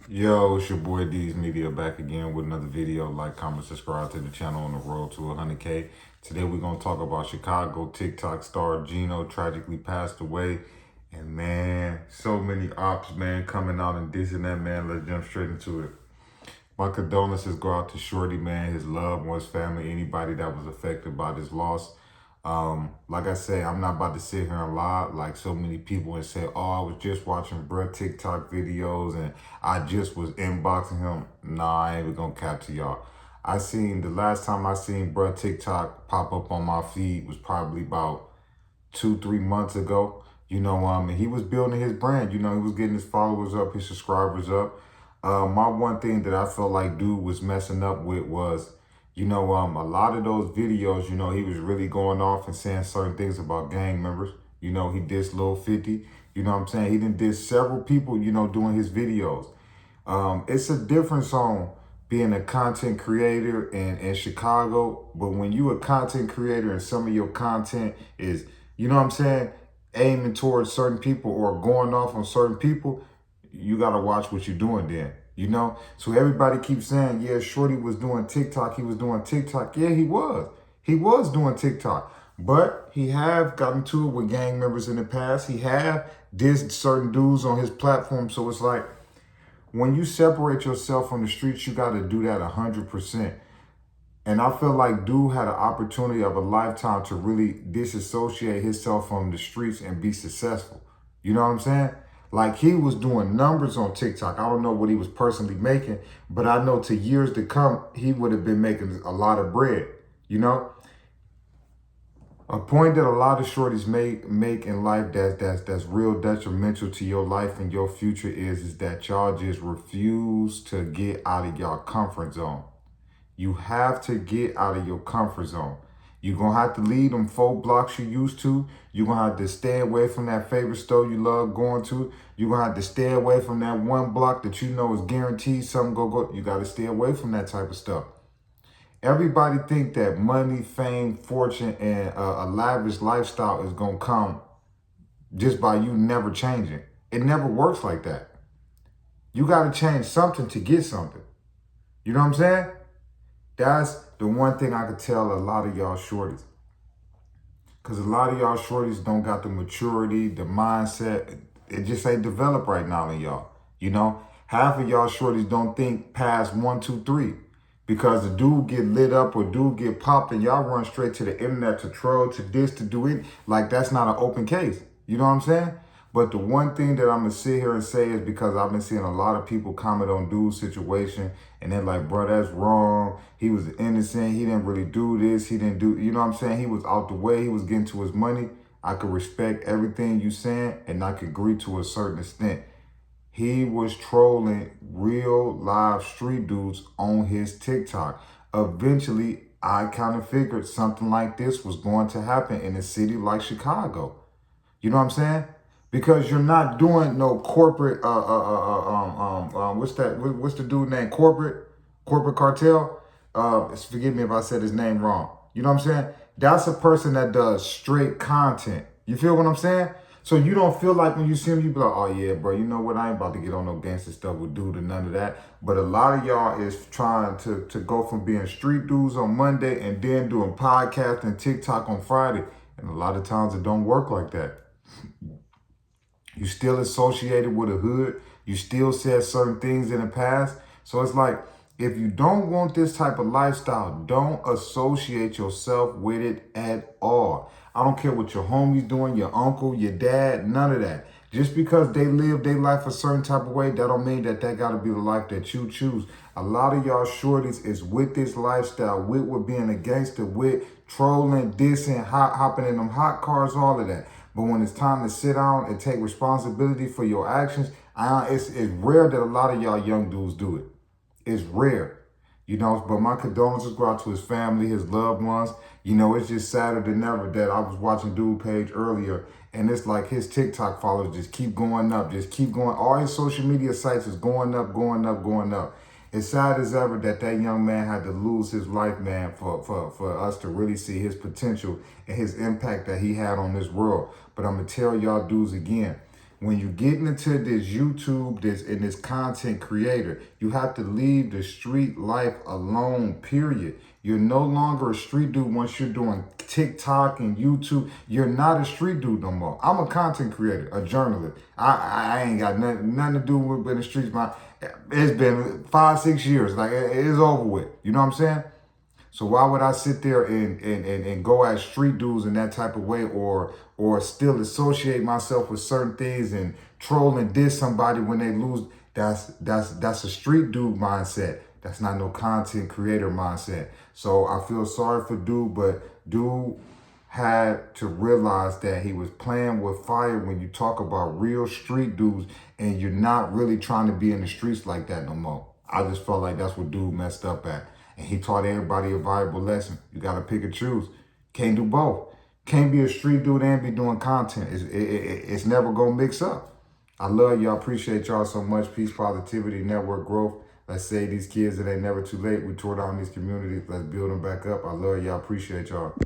Yo, it's your boy D's Media back again with another video. Like, comment, subscribe to the channel on the road to 100K. Today we're going to talk about Chicago TikTok star Gino tragically passed away. And man, so many ops, man, coming out and dissing that man. Let's jump straight into it. My condolences go out to Shorty, man, his loved ones, family, anybody that was affected by this loss. Like I say, I'm not about to sit here and lie like so many people and say, oh, I was just watching bruh TikTok videos and I just was inboxing him. Nah, I ain't even gonna cap to y'all. The last time I seen bruh TikTok pop up on my feed was probably about 2, 3 months ago. And he was building his brand. He was getting his followers up, his subscribers up. My one thing that I felt like dude was messing up with was, a lot of those videos, he was really going off and saying certain things about gang members. He dissed Lil 50. You know what I'm saying? He done diss several people, doing his videos. It's a difference on being a content creator in Chicago, but when you a content creator and some of your content is, aiming towards certain people or going off on certain people, you got to watch what you're doing then. So everybody keeps saying, yeah, Shorty was doing TikTok. He was doing TikTok. Yeah, he was. He was doing TikTok. But he have gotten to it with gang members in the past. He have dissed certain dudes on his platform. So it's like, when you separate yourself from the streets, you got to do that 100%. And I feel like dude had an opportunity of a lifetime to really disassociate himself from the streets and be successful. You know what I'm saying? Like, he was doing numbers on TikTok. I don't know what he was personally making, but I know to years to come, he would have been making a lot of bread. You know, a point that a lot of shorties make in life that's real detrimental to your life and your future is that y'all just refuse to get out of your comfort zone. You have to get out of your comfort zone. You're going to have to leave them 4 blocks you used to. You're going to have to stay away from that favorite store you love going to. You're going to have to stay away from that 1 block that you know is guaranteed something go. You got to stay away from that type of stuff. Everybody think that money, fame, fortune, and a lavish lifestyle is going to come just by you never changing. It never works like that. You got to change something to get something. You know what I'm saying? That's the one thing I could tell a lot of y'all shorties. Because a lot of y'all shorties don't got the maturity, the mindset. It just ain't developed right now in y'all. Half of y'all shorties don't think past 1, 2, 3. Because the dude get lit up or dude get popped and y'all run straight to the internet to troll, to this, to do it. Like, that's not an open case. You know what I'm saying? But the one thing that I'm going to sit here and say is because I've been seeing a lot of people comment on dude's situation and they're like, bro, that's wrong. He was innocent. He didn't really do this. He didn't do, you know what I'm saying? He was out the way. He was getting to his money. I could respect everything you saying and I could agree to a certain extent. He was trolling real live street dudes on his TikTok. Eventually, I kind of figured something like this was going to happen in a city like Chicago. You know what I'm saying? Because you're not doing no corporate, what's the dude named? Corporate cartel? Forgive me if I said his name wrong. You know what I'm saying? That's a person that does straight content. You feel what I'm saying? So you don't feel like when you see him, you be like, oh yeah, bro, you know what? I ain't about to get on no gangster stuff with dude and none of that. But a lot of y'all is trying to go from being street dudes on Monday and then doing podcast and TikTok on Friday. And a lot of times it don't work like that. You still associated with a hood. You still said certain things in the past. So it's like, if you don't want this type of lifestyle, don't associate yourself with it at all. I don't care what your homie's doing, your uncle, your dad, none of that. Just because they live their life a certain type of way, that don't mean that got to be the life that you choose. A lot of y'all shorties is with this lifestyle, with being a gangster, with trolling, dissing, hopping in them hot cars, all of that. But when it's time to sit down and take responsibility for your actions, it's rare that a lot of y'all young dudes do it. It's rare. But my condolences go out to his family, his loved ones. It's just sadder than ever that I was watching dude page earlier and it's like his TikTok followers just keep going up, just keep going. All his social media sites is going up, going up, going up. It's sad as ever that young man had to lose his life, man, for us to really see his potential and his impact that he had on this world. But I'm going to tell y'all dudes again, When you get into this YouTube, this content creator, you have to leave the street life alone, period. You're no longer a street dude once you're doing TikTok and YouTube. You're not a street dude no more. I'm a content creator, a journalist. I ain't got nothing to do with in the streets. It's been 5-6 years. Like, it's over with. You know what I'm saying? So why would I sit there and go at street dudes in that type of way, or still associate myself with certain things and troll and diss somebody when they lose? That's a street dude mindset. That's not no content creator mindset. So I feel sorry for dude, but dude had to realize that he was playing with fire when you talk about real street dudes and you're not really trying to be in the streets like that no more. I just felt like that's what dude messed up at. And he taught everybody a valuable lesson. You got to pick and choose. Can't do both. Can't be a street dude and be doing content. It's never going to mix up. I love y'all. Appreciate y'all so much. Peace, positivity, network growth. Let's save these kids. It ain't never too late. We tore down these communities. Let's build them back up. I love y'all. Appreciate y'all.